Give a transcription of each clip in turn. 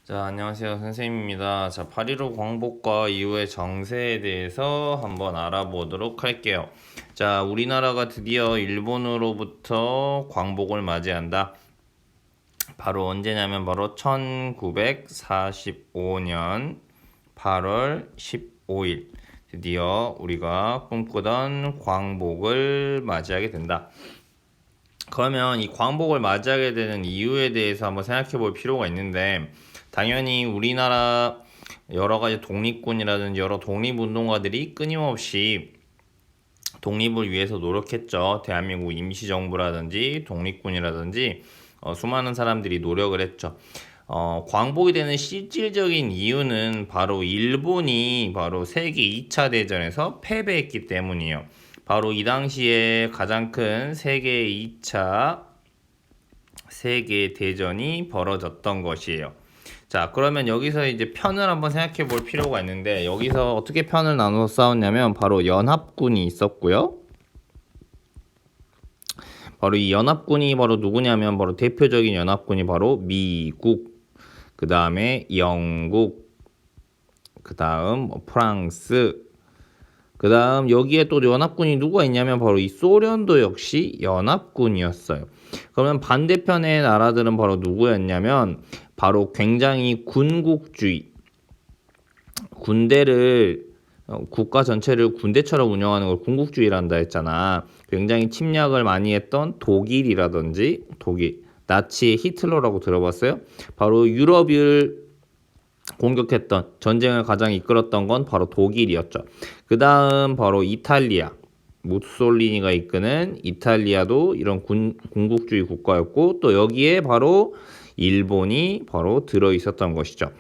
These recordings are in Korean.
자, 안녕하세요. 선생님입니다. 자, 8.15 광복과 이후의 정세에 대해서 한번 알아보도록 할게요. 자, 우리나라가 드디어 일본으로부터 광복을 맞이한다. 바로 언제냐면 바로 1945년 8월 15일. 드디어 우리가 꿈꾸던 광복을 맞이하게 된다. 그러면 이 광복을 맞이하게 되는 이유에 대해서 한번 생각해 볼 필요가 있는데, 당연히 우리나라 여러 가지 독립군이라든지 여러 독립운동가들이 끊임없이 독립을 위해서 노력했죠. 대한민국 임시정부라든지 독립군이라든지 수많은 사람들이 노력을 했죠. 광복이 되는 실질적인 이유는 바로 일본이 바로 세계 2차 대전에서 패배했기 때문이에요. 바로 이 당시에 가장 큰 세계 2차 세계 대전이 벌어졌던 것이에요. 자, 그러면 여기서 이제 편을 한번 생각해 볼 필요가 있는데, 여기서 어떻게 편을 나눠서 싸웠냐면 바로 연합군이 있었고요. 바로 이 연합군이 바로 누구냐면 바로 대표적인 연합군이 바로 미국, 그 다음에 영국, 그 다음 프랑스, 그 다음 여기에 또 연합군이 누가 있냐면 바로 이 소련도 역시 연합군이었어요. 그러면 반대편의 나라들은 바로 누구였냐면 바로 굉장히 군국주의, 군대를 국가 전체를 군대처럼 운영하는 걸 군국주의란다 했잖아. 굉장히 침략을 많이 했던 독일이라든지 나치의 히틀러라고 들어봤어요? 바로 유럽을 공격했던 전쟁을 가장 이끌었던 건 바로 독일이었죠. 그 다음 바로 이탈리아, 무솔리니가 이끄는 이탈리아도 이런 군국주의 국가였고, 또 여기에 바로 일본이 바로 들어 있었던 것이죠.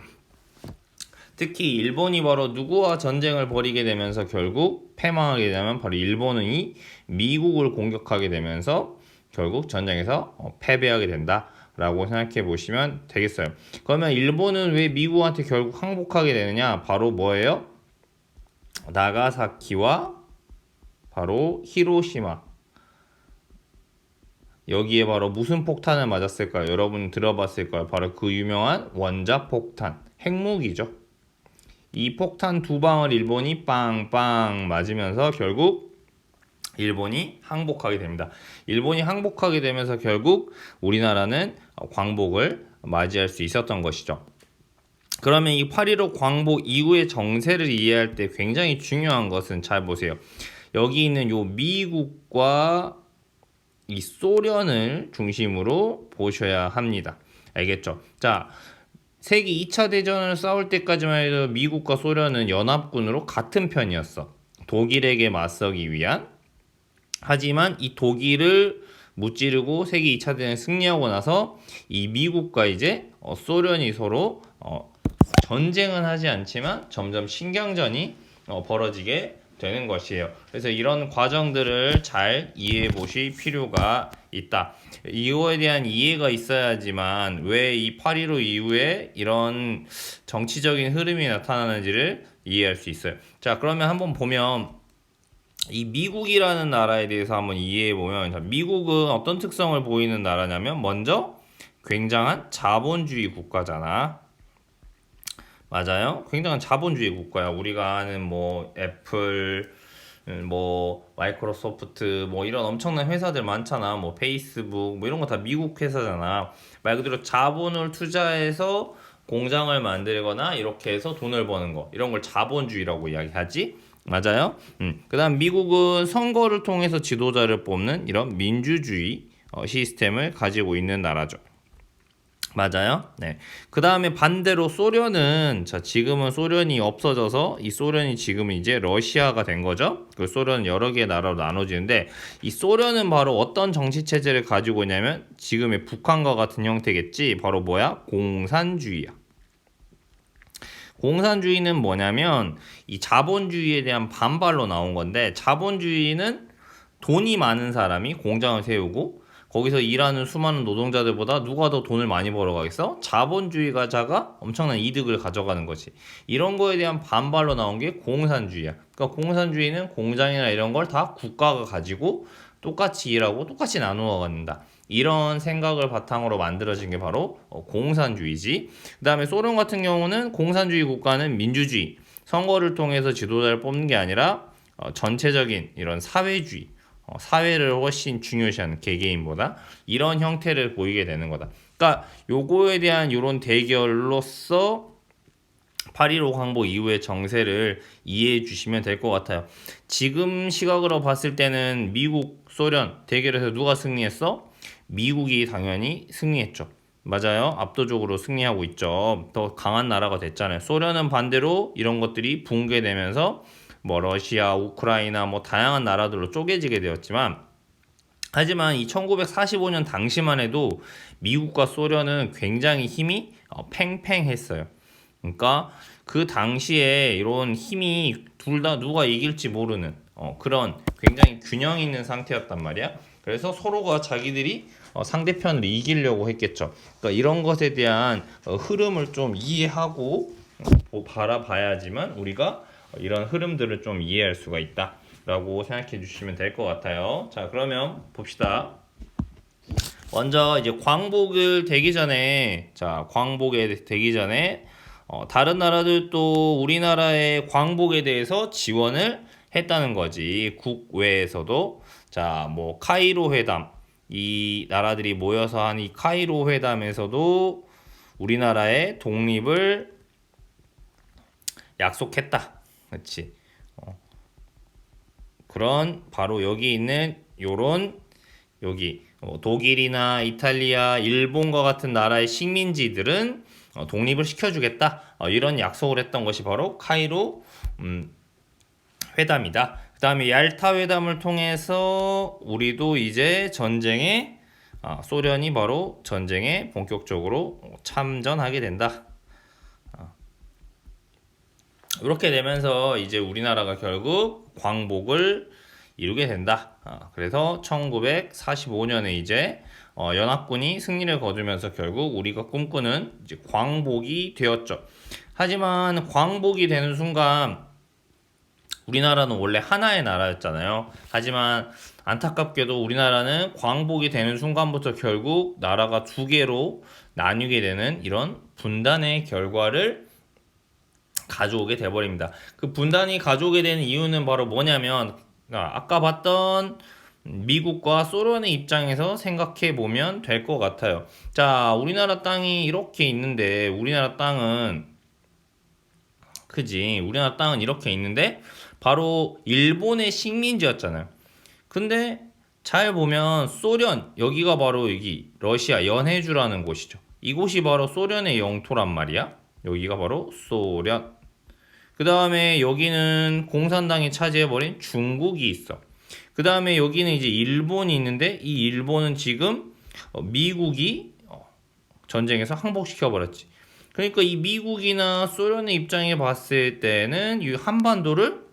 특히 일본이 바로 누구와 전쟁을 벌이게 되면서 결국 패망하게 되면 바로 일본이 미국을 공격하게 되면서 결국 전쟁에서 패배하게 된다 라고 생각해 보시면 되겠어요. 그러면 일본은 왜 미국한테 결국 항복하게 되느냐? 바로 뭐예요? 나가사키와 바로 히로시마, 여기에 바로 무슨 폭탄을 맞았을까요? 여러분 들어봤을 거예요. 바로 그 유명한 원자폭탄, 핵무기죠. 이 폭탄 두 방을 일본이 빵빵 맞으면서 결국 일본이 항복하게 됩니다. 일본이 항복하게 되면서 결국 우리나라는 광복을 맞이할 수 있었던 것이죠. 그러면 이 8.15 광복 이후의 정세를 이해할 때 굉장히 중요한 것은, 잘 보세요. 여기 있는 요 미국과 이 소련을 중심으로 보셔야 합니다. 알겠죠? 자, 세계 2차 대전을 싸울 때까지만 해도 미국과 소련은 연합군으로 같은 편이었어. 독일에게 맞서기 위한. 하지만 이 독일을 무찌르고 세계 2차 대전에 승리하고 나서 이 미국과 이제 소련이 서로 전쟁은 하지 않지만 점점 신경전이 벌어지게 되는 것이에요. 그래서 이런 과정들을 잘 이해해 보실 필요가 있다. 이거에 대한 이해가 있어야지만 왜 이 8.15 이후에 이런 정치적인 흐름이 나타나는지를 이해할 수 있어요. 자, 그러면 한번 보면 이 미국이라는 나라에 대해서 한번 이해해 보면, 미국은 어떤 특성을 보이는 나라냐면 먼저 굉장한 자본주의 국가잖아. 맞아요? 굉장한 자본주의 국가야. 우리가 아는 뭐 애플, 뭐 마이크로소프트, 뭐 이런 엄청난 회사들 많잖아. 뭐 페이스북, 뭐 이런 거 다 미국 회사잖아. 말 그대로 자본을 투자해서 공장을 만들거나 이렇게 해서 돈을 버는 거, 이런 걸 자본주의라고 이야기하지. 맞아요? 그 다음 미국은 선거를 통해서 지도자를 뽑는 이런 민주주의 시스템을 가지고 있는 나라죠. 맞아요? 네. 그 다음에 반대로 소련은, 자, 지금은 소련이 없어져서 이 소련이 지금은 이제 러시아가 된 거죠. 그 소련은 여러 개의 나라로 나눠지는데, 이 소련은 바로 어떤 정치 체제를 가지고 있냐면 지금의 북한과 같은 형태겠지. 바로 뭐야? 공산주의야. 공산주의는 뭐냐면 이 자본주의에 대한 반발로 나온 건데, 자본주의는 돈이 많은 사람이 공장을 세우고 거기서 일하는 수많은 노동자들보다 누가 더 돈을 많이 벌어가겠어? 자본주의자가 엄청난 이득을 가져가는 거지. 이런 거에 대한 반발로 나온 게 공산주의야. 그러니까 공산주의는 공장이나 이런 걸 다 국가가 가지고 똑같이 일하고 똑같이 나누어 갖는다. 이런 생각을 바탕으로 만들어진 게 바로 공산주의지. 그 다음에 소련 같은 경우는 공산주의 국가는 민주주의, 선거를 통해서 지도자를 뽑는 게 아니라 전체적인 이런 사회주의, 사회를 훨씬 중요시하는 개개인보다 이런 형태를 보이게 되는 거다. 그러니까 요거에 대한 이런 대결로서 8.15 광복 이후의 정세를 이해해 주시면 될 것 같아요. 지금 시각으로 봤을 때는 미국, 소련 대결에서 누가 승리했어? 미국이 당연히 승리했죠. 맞아요. 압도적으로 승리하고 있죠. 더 강한 나라가 됐잖아요. 소련은 반대로 이런 것들이 붕괴되면서 뭐 러시아, 우크라이나 뭐 다양한 나라들로 쪼개지게 되었지만, 하지만 이 1945년 당시만 해도 미국과 소련은 굉장히 힘이 팽팽했어요. 그러니까 그 당시에 이런 힘이 둘 다 누가 이길지 모르는 그런 굉장히 균형 있는 상태였단 말이야. 그래서 서로가 자기들이 상대편을 이기려고 했겠죠. 그러니까 이런 것에 대한 흐름을 좀 이해하고 바라봐야지만 우리가 이런 흐름들을 좀 이해할 수가 있다라고 생각해 주시면 될 것 같아요. 자, 그러면 봅시다. 먼저 이제 광복을 되기 전에, 광복에 되기 전에 다른 나라들도 우리나라의 광복에 대해서 지원을 했다는 거지. 국외에서도. 자, 뭐 카이로 회담, 이 나라들이 모여서 한 이 카이로 회담에서도 우리나라의 독립을 약속했다. 그렇지? 그런 바로 여기 있는 요런 여기 독일이나 이탈리아, 일본과 같은 나라의 식민지들은 독립을 시켜주겠다. 이런 약속을 했던 것이 바로 카이로 회담이다. 그 다음에 얄타 회담을 통해서 우리도 이제 전쟁에 소련이 바로 전쟁에 본격적으로 참전하게 된다. 이렇게 되면서 이제 우리나라가 결국 광복을 이루게 된다. 그래서 1945년에 이제 연합군이 승리를 거두면서 결국 우리가 꿈꾸는 이제 광복이 되었죠. 하지만 광복이 되는 순간 우리나라는 원래 하나의 나라였잖아요. 하지만 안타깝게도 우리나라는 광복이 되는 순간부터 결국 나라가 두 개로 나뉘게 되는 이런 분단의 결과를 가져오게 돼버립니다. 그 분단이 가져오게 되는 이유는 바로 뭐냐면 아까 봤던 미국과 소련의 입장에서 생각해 보면 될 것 같아요. 자, 우리나라 땅이 이렇게 있는데 우리나라 땅은 그지? 우리나라 땅은 이렇게 있는데 바로 일본의 식민지였잖아요. 근데 잘 보면 소련, 여기가 바로 여기 러시아 연해주라는 곳이죠. 이곳이 바로 소련의 영토란 말이야. 여기가 바로 소련. 그 다음에 여기는 공산당이 차지해버린 중국이 있어. 그 다음에 여기는 이제 일본이 있는데 이 일본은 지금 미국이 전쟁에서 항복시켜버렸지. 그러니까 이 미국이나 소련의 입장에 봤을 때는 이 한반도를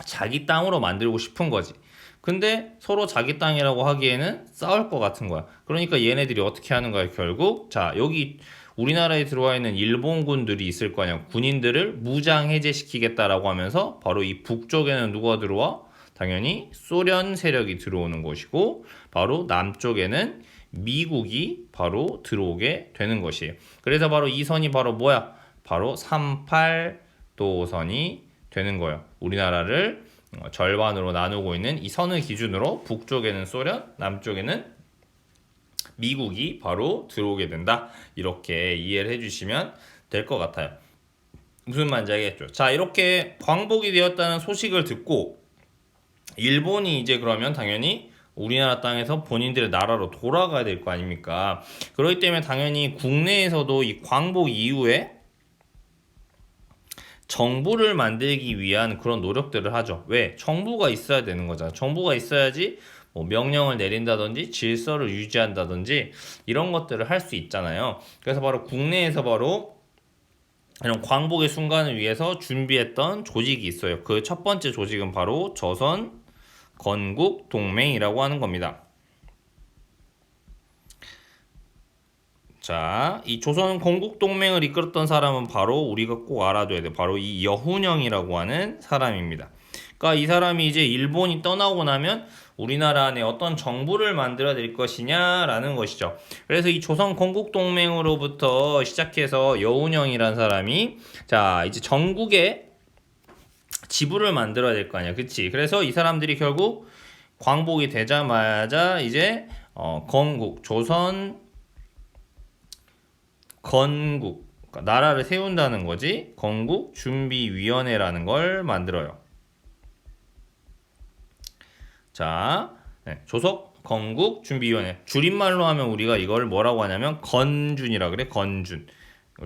자기 땅으로 만들고 싶은 거지. 근데 서로 자기 땅이라고 하기에는 싸울 것 같은 거야. 그러니까 얘네들이 어떻게 하는 거야, 결국? 자, 여기 우리나라에 들어와 있는 일본군들이 있을 거 아니야. 군인들을 무장 해제시키겠다라고 하면서 바로 이 북쪽에는 누가 들어와? 당연히 소련 세력이 들어오는 것이고 바로 남쪽에는 미국이 바로 들어오게 되는 것이에요. 그래서 바로 이 선이 바로 뭐야? 바로 38도선이 되는 거예요. 우리나라를 절반으로 나누고 있는 이 선을 기준으로 북쪽에는 소련, 남쪽에는 미국이 바로 들어오게 된다. 이렇게 이해를 해주시면 될 것 같아요. 무슨 말인지 알겠죠? 자, 이렇게 광복이 되었다는 소식을 듣고 일본이 이제 그러면 당연히 우리나라 땅에서 본인들의 나라로 돌아가야 될 거 아닙니까? 그렇기 때문에 당연히 국내에서도 이 광복 이후에 정부를 만들기 위한 그런 노력들을 하죠. 왜? 정부가 있어야 되는 거잖아. 정부가 있어야지 뭐 명령을 내린다든지 질서를 유지한다든지 이런 것들을 할 수 있잖아요. 그래서 바로 국내에서 바로 이런 광복의 순간을 위해서 준비했던 조직이 있어요. 그 첫 번째 조직은 바로 조선 건국 동맹이라고 하는 겁니다. 자, 이 조선 건국 동맹을 이끌었던 사람은 바로 우리가 꼭 알아둬야 돼. 바로 이 여훈영이라고 하는 사람입니다. 그러니까 이 사람이 이제 일본이 떠나고 나면 우리나라 안에 어떤 정부를 만들어 낼 것이냐라는 것이죠. 그래서 이 조선 건국동맹으로부터 시작해서 여운형이라는 사람이 자 이제 전국에 지부를 만들어야 될 거 아니야, 그치? 그래서 이 사람들이 결국 광복이 되자마자 이제 건국, 조선 건국, 그러니까 나라를 세운다는 거지. 건국 준비위원회라는 걸 만들어요. 자, 조석 건국 준비위원회. 줄임말로 하면 우리가 이걸 뭐라고 하냐면 건준이라 그래. 건준.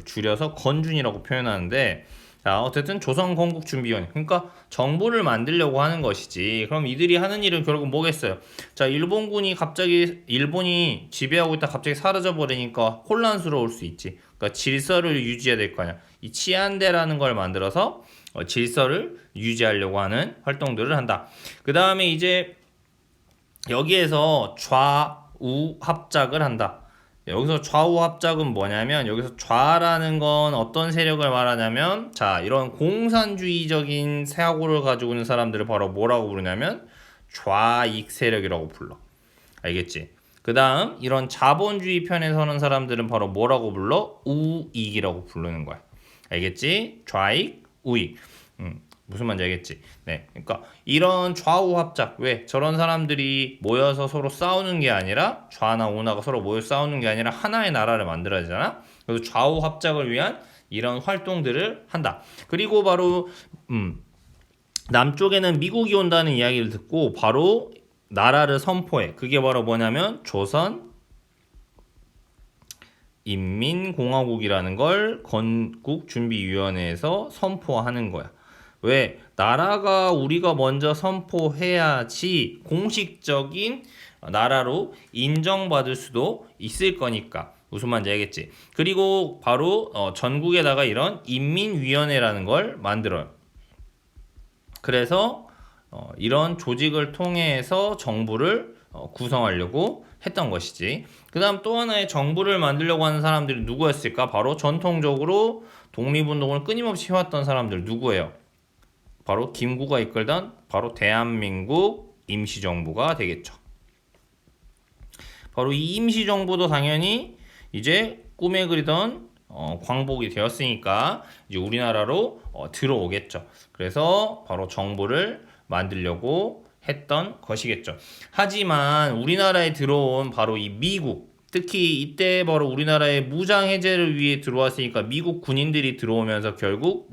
줄여서 건준이라고 표현하는데, 자, 어쨌든 조선 건국 준비위원회. 그러니까 정부를 만들려고 하는 것이지. 그럼 이들이 하는 일은 결국 뭐겠어요? 자, 일본군이 갑자기 일본이 지배하고 있다 갑자기 사라져 버리니까 혼란스러울 수 있지. 그러니까 질서를 유지해야 될 거 아니야. 이 치안대라는 걸 만들어서 질서를 유지하려고 하는 활동들을 한다. 그 다음에 이제 여기에서 좌우 합작을 한다. 여기서 좌우 합작은 뭐냐면 여기서 좌라는 건 어떤 세력을 말하냐면 자 이런 공산주의적인 사고를 가지고 있는 사람들을 바로 뭐라고 부르냐면 좌익 세력이라고 불러. 알겠지? 그 다음 이런 자본주의 편에 서는 사람들은 바로 뭐라고 불러? 우익이라고 부르는 거야. 알겠지? 좌익, 우익. 무슨 말인지 알겠지? 네. 그러니까 이런 좌우 합작, 왜 저런 사람들이 모여서 서로 싸우는 게 아니라 좌나 우나가 서로 모여 싸우는 게 아니라 하나의 나라를 만들어야 되잖아. 그래서 좌우 합작을 위한 이런 활동들을 한다. 그리고 바로 남쪽에는 미국이 온다는 이야기를 듣고 바로 나라를 선포해. 그게 바로 뭐냐면 조선 인민공화국이라는 걸 건국준비위원회에서 선포하는 거야. 왜? 나라가 우리가 먼저 선포해야지 공식적인 나라로 인정받을 수도 있을 거니까. 무슨 말인지 알겠지? 그리고 바로 전국에다가 이런 인민위원회라는 걸 만들어요. 그래서 이런 조직을 통해서 정부를 구성하려고 했던 것이지. 그 다음 또 하나의 정부를 만들려고 하는 사람들이 누구였을까? 바로 전통적으로 독립운동을 끊임없이 해왔던 사람들 누구예요? 바로 김구가 이끌던 바로 대한민국 임시정부가 되겠죠. 바로 이 임시정부도 당연히 이제 꿈에 그리던 광복이 되었으니까 이제 우리나라로 들어오겠죠. 그래서 바로 정부를 만들려고 했던 것이겠죠. 하지만 우리나라에 들어온 바로 이 미국, 특히 이때 바로 우리나라의 무장 해제를 위해 들어왔으니까 미국 군인들이 들어오면서 결국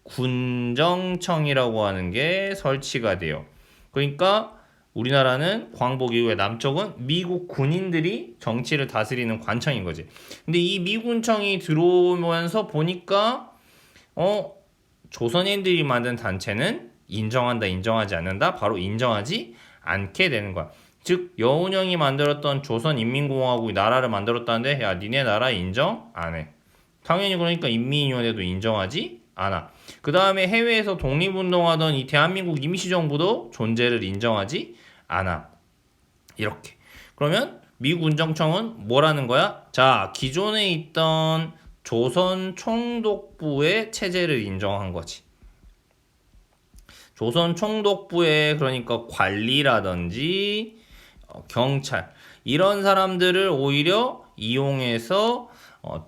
군정청이라고 하는 게 설치가 돼요. 그러니까 우리나라는 광복 이후에 남쪽은 미국 군인들이 정치를 다스리는 관청인 거지. 근데 이 미군청이 들어오면서 보니까 조선인들이 만든 단체는 인정한다, 인정하지 않는다, 바로 인정하지 않게 되는 거야. 즉 여운형이 만들었던 조선인민공화국이 나라를 만들었다는데 야 니네 나라 인정 안 해. 당연히 그러니까 인민위원회도 인정하지 않아. 그 다음에 해외에서 독립운동하던 이 대한민국 임시정부도 존재를 인정하지 않아. 이렇게. 그러면 미국 운정청은 뭐라는 거야? 자, 기존에 있던 조선 총독부의 체제를 인정한 거지. 조선 총독부의 그러니까 관리라든지 경찰 이런 사람들을 오히려 이용해서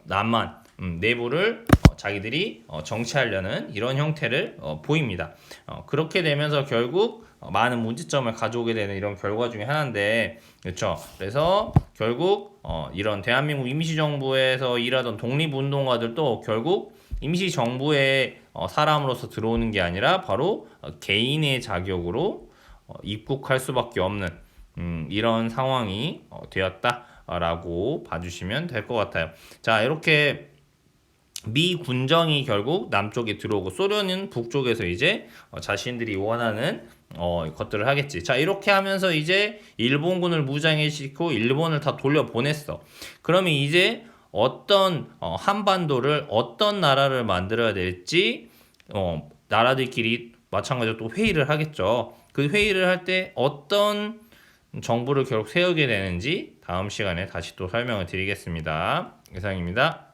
남한 내부를 자기들이 정치하려는 이런 형태를 보입니다. 그렇게 되면서 결국 많은 문제점을 가져오게 되는 이런 결과 중에 하나인데, 그렇죠? 그래서 결국 이런 대한민국 임시정부에서 일하던 독립운동가들도 결국 임시정부의 사람으로서 들어오는 게 아니라 바로 개인의 자격으로 입국할 수밖에 없는 이런 상황이 되었다라고 봐주시면 될 것 같아요. 자, 이렇게 미 군정이 결국 남쪽에 들어오고 소련은 북쪽에서 이제 자신들이 원하는 것들을 하겠지. 자, 이렇게 하면서 이제 일본군을 무장해시키고 일본을 다 돌려보냈어. 그러면 이제 어떤 한반도를 어떤 나라를 만들어야 될지 나라들끼리 마찬가지로 또 회의를 하겠죠. 그 회의를 할 때 어떤 정부를 결국 세우게 되는지 다음 시간에 다시 또 설명을 드리겠습니다. 이상입니다.